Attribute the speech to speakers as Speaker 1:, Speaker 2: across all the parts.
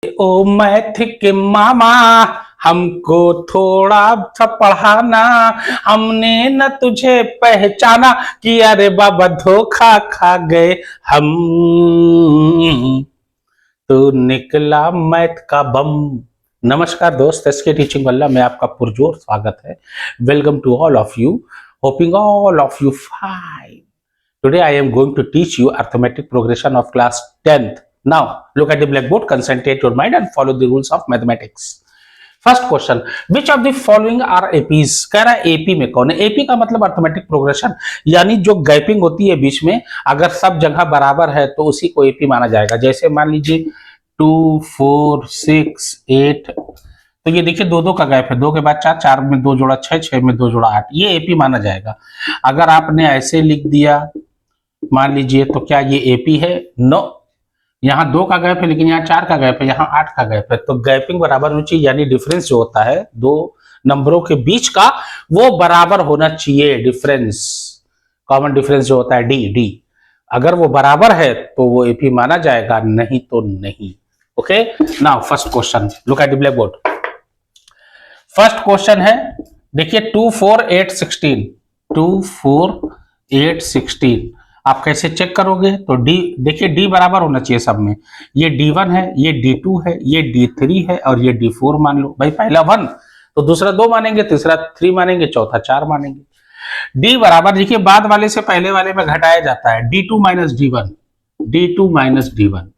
Speaker 1: ओ math के मामा हमको थोड़ा सा पढ़ाना, हमने न तुझे पहचाना कि अरे बाबा धोखा खा गए हम, तो निकला मैथ का बम। नमस्कार दोस्त, एसके टीचिंग वाला में आपका पुरजोर स्वागत है। Welcome to all of you, hoping all of you fine. Today I am going to teach you arithmetic progression of class 10th. Now look at the blackboard, concentrate your mind and follow the rules of mathematics. First question, which of the following are APs? कह रहा है AP में कौन है? AP का मतलब arithmetic progression, यानी जो गैपिंग होती है बीच में, अगर सब जगह बराबर है तो उसी को AP माना जाएगा। जैसे मान लीजिए 2 4 6 8, तो ये देखिए दो दो का गैप है, 2 के बाद 4, 4 में 2 जोड़ा 6, 6 में 2 जोड़ा 8, ये AP माना जाएगा। अगर आपने ऐसे लिख दिया मान लीजिए तो क्या ये एपी है? नो, यहाँ 2 का गैप है लेकिन यहाँ 4 का गैप है, यहाँ 8 का गैप है, तो गैपिंग बराबर होनी चाहिए, यानी डिफरेंस जो होता है दो नंबरों के बीच का वो बराबर होना चाहिए। डिफरेंस, कॉमन डिफरेंस जो होता है डी, अगर वो बराबर है तो वो एपी माना जाएगा, नहीं तो नहीं। Okay, now first question, look at the black board. First question है, देखिए 2 4 8 16, 2 4 8 16, आप कैसे चेक करोगे? तो डी, देखिए डी बराबर होना चाहिए सब में, ये D1 है, ये D2 है, ये D3 है और ये D4 मान लो। भाई पहला 1 तो दूसरा 2 मानेंगे, तीसरा 3 मानेंगे, चौथा 4 मानेंगे। डी बराबर, देखिए बाद वाले से पहले वाले में घटाया जाता है, D2 minus D1, D2 minus D1,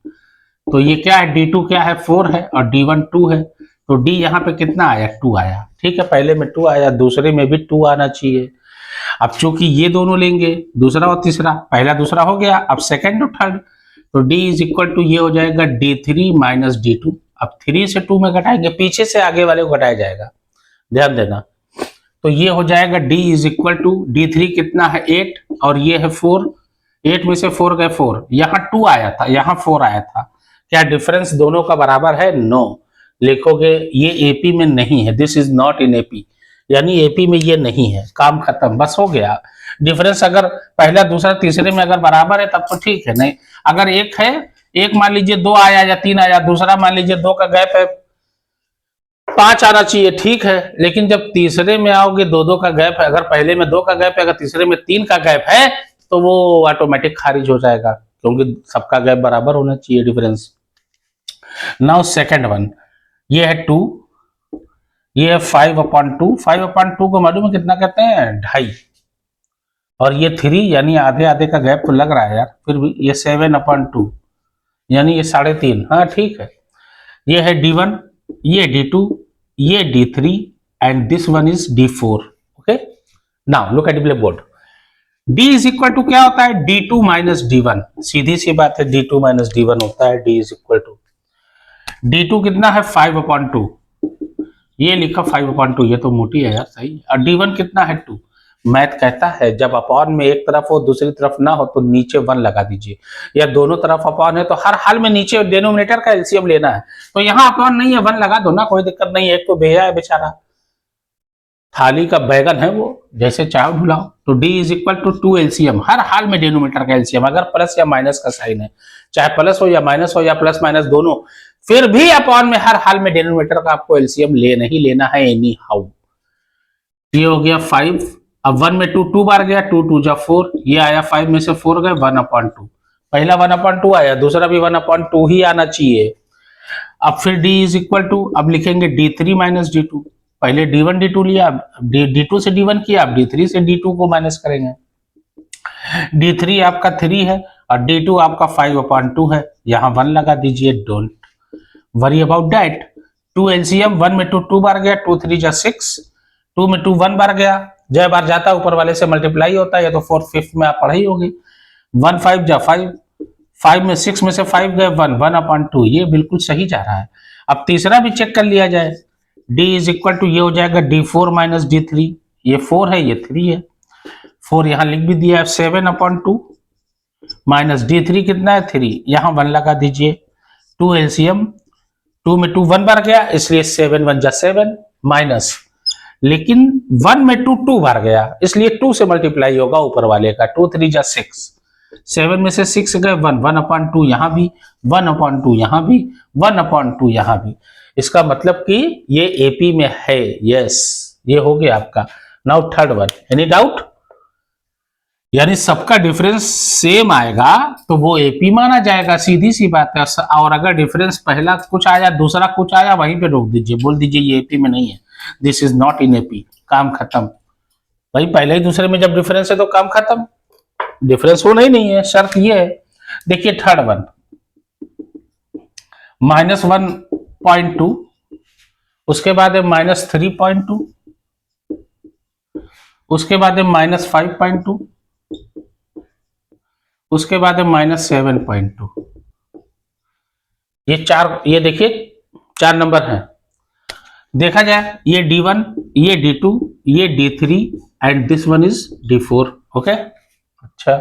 Speaker 1: तो ये क्या है? D2 क्या है? 4 है और D1 2 है, तो D यहाँ पे कितना आया? 2 आया। ठीक है, पहले में 2 आया, दूसरे में भी 2 आना चाहिए। अब चूंकि ये दोनों लेंगे, दूसरा और तीसरा, पहला दूसरा हो गया, अब सेकंड और थर्ड, तो D इज इक्वल टू ये हो जाएगा D3 माइनस D2। अब 3 से 2 में घटाएंगे, पीछे से आगे वाले को घटाया जाएगा, ध्यान देना। तो ये हो जाएगा D is equal to D3 कितना है? 8 और ये है 4, 8 में से 4 गए 4, यहाँ 2 आया था, यहाँ 4 आया था, क्या डिफरेंस दोनों का बराबर है? नो, लिखोगे ये एपी में नहीं है, this is not in AP, यानी एपी में ये नहीं है, काम खत्म, बस हो गया। डिफरेंस अगर पहला दूसरा तीसरे में अगर बराबर है तब तो ठीक है, नहीं अगर एक है, एक मान लीजिए 2 आया या 3 आया, दूसरा मान लीजिए 2 का गैप है, 5 आना चाहिए, ठीक है, लेकिन जब तीसरे में आओगे 2 का गैप है, अगर पहले में 2 का गैप है, अगर तीसरे में 3 का गैप है तो वो ऑटोमेटिक खारिज हो जाएगा, क्योंकि सबका गैप बराबर होना चाहिए डिफरेंस। नाउ सेकेंड वन, ये है 2, ये है 5/2, 5/2 को मालूम है कितना कहते हैं? 2.5, और ये 3, यानी आधे आधे का गैप तो लग रहा है यार, फिर भी ये 7/2, यानी ये 3.5, हाँ ठीक है। ये है D1, ये D2, ये D3 and this one is D4। Okay, now look at the blackboard. D is equal to क्या होता है? D2 माइनस D1, सीधी सी बात है, D2 माइनस D1 होता है। D is equal to D2 कितना है? 5/2, ये लिखा 5/2, ये तो मोटी है यार, सही। और D1 कितना है? 2। मैथ कहता है जब अपॉन में एक तरफ हो दूसरी तरफ ना हो तो नीचे 1 लगा दीजिए, या दोनों तरफ अपॉन है तो हर हाल में नीचे डिनोमिनेटर का एलसीएम लेना है। तो यहाँ अपॉन नहीं है, 1 लगा दो ना, कोई दिक्कत नहीं है, एक तो बेहा है बेचारा, थाली का बैगन है वो, जैसे चाहो ढुलाओ। तो D is equal to 2 LCM, हर हाल में डिनोमिनेटर का एलसीएम, अगर प्लस या माइनस का साइन है, चाहे प्लस हो या माइनस हो या प्लस माइनस दोनों, फिर भी अपॉन में हर हाल में डिनोमिनेटर का आपको एलसीएम लेना ही लेना है, एनी हाउ। ये हो गया 5, अब 1 में 2 2 बार गया, 2 2 जा 4, ये आया 5 में से 4 गए, 1/2, पहला 1/2 आया, दूसरा भी 1/2 ही आना चाहिए। अब फिर D इज इक्वल टू, अब लिखेंगे D3 माइनस D2, पहले D1 D2 लिया, D2 से D1 किया, अब D3 से D2 को माइनस करेंगे। D3 आपका 3 है और D2 आपका 5/2 है, यहाँ 1 लगा दीजिए, don't worry about that. 2 LCM, 1 में 2 2 बार गया, 2 3 जा 6, 2 में 2 1 बार गया, जय बार जाता है ऊपर वाले से मल्टीप्लाई होता है, या तो 4 5 में आप पढ़ाई होगी, 1 5 जा 5, 5 में 6 में से 5 गए, 1 1/2, ये बिल्कुल सही जा रहा है। अब तीसरा भी चेक कर लिया जाए, D इज इक्वल टू ये हो जाएगा D4 माइनस D3, ये 4 है, ये 3 है, 4 यहाँ लिख भी दिया है, 7/2 माइनस D3 कितना है? 3, यहाँ 1 लगा दीजिए, 2 एलसीएम, 2 में 2 1 बार गया, इसलिए 7 1 जा 7 माइनस, लेकिन 1 में 2 2 बार गया, इसलिए 2 से मल्टीप्लाई होगा ऊपर वाले का, 2 3 जा 6, 7 में से 6 गए 1, 1/2 यहाँ भी, 1/2 यहाँ भी, 1/2 यहाँ भी। इसका मतलब कि ये एपी में है। यस, ये हो गया आपका। Now third one, any doubt? यानी सबका डिफरेंस सेम आएगा तो वो एपी माना जाएगा, सीधी सी बात है। और अगर डिफरेंस पहला कुछ आया दूसरा कुछ आया, वहीं पे रोक दीजिए, बोल दीजिए ये एपी में नहीं है, this is not in AP, काम खत्म। भाई पहले ही दूसरे में जब डिफरेंस है तो काम खत्म, डिफरेंस होना ही नहीं है, शर्त ये है। देखिए थर्ड वन, -1.2, उसके बाद है -3.2, उसके बाद है -5.2, उसके बाद है -7.2। ये चार, ये देखिए 4 नंबर हैं। देखा जाए ये D1, ये D2, ये D3 and this one is D4। Okay, अच्छा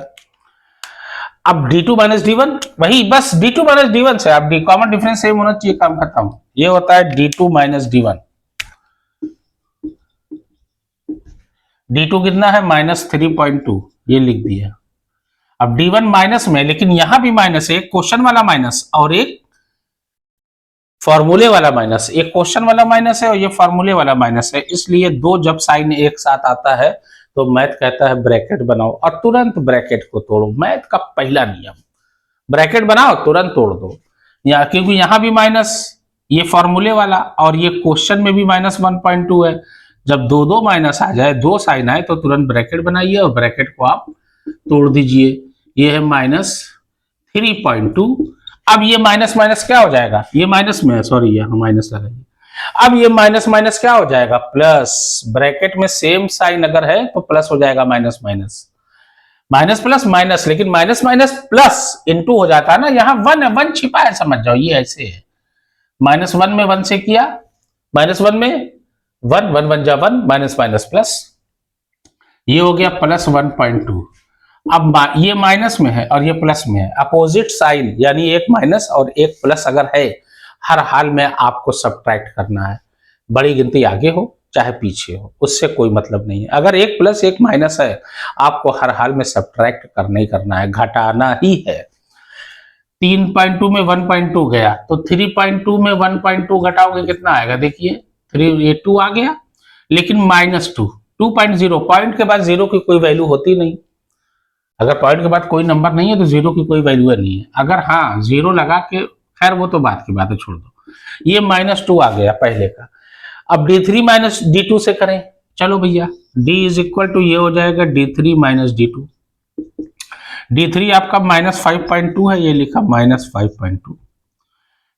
Speaker 1: अब D2 माइनस D1, वही बस D2 माइनस D1 से अब कॉमन डिफरेंस सेम होना चाहिए, काम खत्म। ये होता है D2 माइनस D1। D2 कितना है? -3.2, ये लिख दिया। अब D1 माइनस में, लेकिन यहां भी माइनस है, एक क्वेश्चन वाला माइनस और एक फॉर्मूले वाला माइनस। एक क्वेश्चन वाला माइनस है और ये फॉर्मूले वाला माइनस है, इसलिए दो जब साइन एक साथ आता है तो मैथ कहता है ब्रैकेट बनाओ और तुरंत ब्रैकेट को तोड़ो। मैथ का पहला नियम, ब्रैकेट बनाओ तुरंत तोड़ दो। क्योंकि यहां भी माइनस, ये फॉर्मूले वाला, और ये क्वेश्चन में भी -1.2 है। जब दो दो माइनस आ जाए, दो साइन आए, तो तुरंत ब्रैकेट बनाइए और ब्रैकेट को आप तोड़ दीजिए। ये है -3.2। अब ये माइनस माइनस क्या हो जाएगा? ये माइनस में है, सॉरी यहाँ माइनस लगाइए। अब ये माइनस माइनस क्या हो जाएगा? प्लस। ब्रैकेट में सेम साइन अगर है तो प्लस हो जाएगा, minus minus, minus plus minus, लेकिन माइनस माइनस प्लस इनटू हो जाता है ना। यहाँ 1 है, 1 छिपा है, समझ जाओ, ये ऐसे है। -1 में 1 से किया, -1 में 1, 1 1 जा 1, माइनस माइनस प्लस, ये हो गया +1.2। अब ये माइनस में है और ये प्लस में है, अपोजिट साइन, यानी एक माइनस और एक प्लस अगर है, हर हाल में आपको सब्ट्रैक्ट करना है। बड़ी गिनती आगे हो चाहे पीछे हो, उससे कोई मतलब नहीं है। अगर एक प्लस एक माइनस है, आपको हर हाल में सब्ट्रैक्ट करना ही करना है, घटाना ही है। 3.2 में 1.2 गया तो 3.2 में 1.2 घटाओगे कितना आएगा? देखिए 3, ये 2 आ गया, लेकिन -2, 2.0, पॉइंट के बाद जीरो की कोई वैल्यू होती नहीं। अगर पॉइंट के बाद कोई नंबर नहीं है तो जीरो की कोई वैल्यू नहीं है। अगर हाँ जीरो लगा के, खैर वो तो बात की बात है, छोड़ दो। ये -2 आ गया पहले का। अब D3 माइनस D2 से करें, चलो भैया, D इज इक्वल टू, ये हो जाएगा D3 माइनस D2। D3 आपका -5.2 है, ये लिखा -5.2।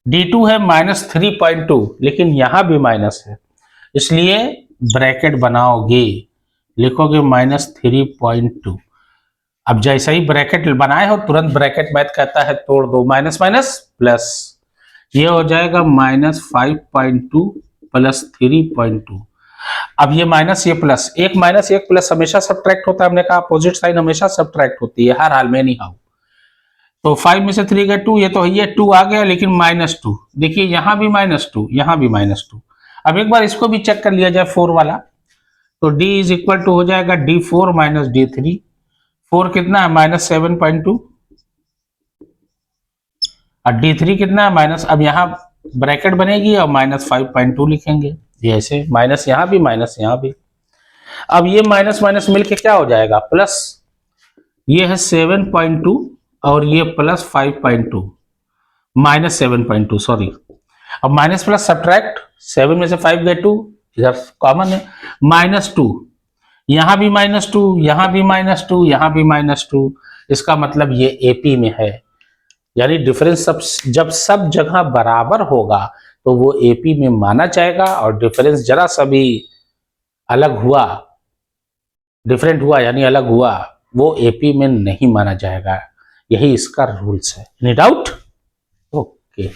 Speaker 1: D2 है -3.2, लेकिन यहां भी माइनस है, इसलिए ब्रैकेट बनाओगे, लिखोगे -3.2। अब जैसे ही ब्रैकेट बनाए हो, तुरंत ब्रैकेट मैथ कहता है तोड़ दो, माइनस माइनस प्लस, ये हो जाएगा -5.2 प्लस 3.2। अब ये माइनस ये प्लस, एक माइनस एक प्लस हमेशा सब्ट्रैक्ट होता है, हमने कहा अपोजिट साइन हमेशा सब्ट्रैक्ट होती है, हर हाल में नहीं हाउ। तो 5 में से 3 गए 2, ये तो ये 2 आ गया, लेकिन -2, देखिए यहां भी -2, यहां भी -2। अब एक बार इसको भी चेक कर लिया जाए 4 वाला, तो D इज इक्वल टू हो जाएगा D4 माइनस D3। 4 कितना है? -7.2, और D3 कितना है? माइनस, अब यहाँ ब्रैकेट बनेगी और -5.2 लिखेंगे, ये ऐसे, माइनस यहाँ भी माइनस यहाँ भी। अब ये माइनस माइनस मिलके क्या हो जाएगा? प्लस। ये है 7.2 और ये +5.2, -7.2, सॉरी। अब माइनस प्लस सब्ट्रैक्ट, 7 में से 5 गए 2, इधर कॉमन है, -2, यहां भी -2, यहां भी -2, यहां भी -2। इसका मतलब ये एपी में है, यानी डिफरेंस जब सब जगह बराबर होगा तो वो एपी में माना जाएगा, और डिफरेंस जरा सा भी अलग हुआ, डिफरेंट हुआ यानी अलग हुआ, वो एपी में नहीं माना जाएगा। यही इसका रूल्स है। Any doubt? ओके।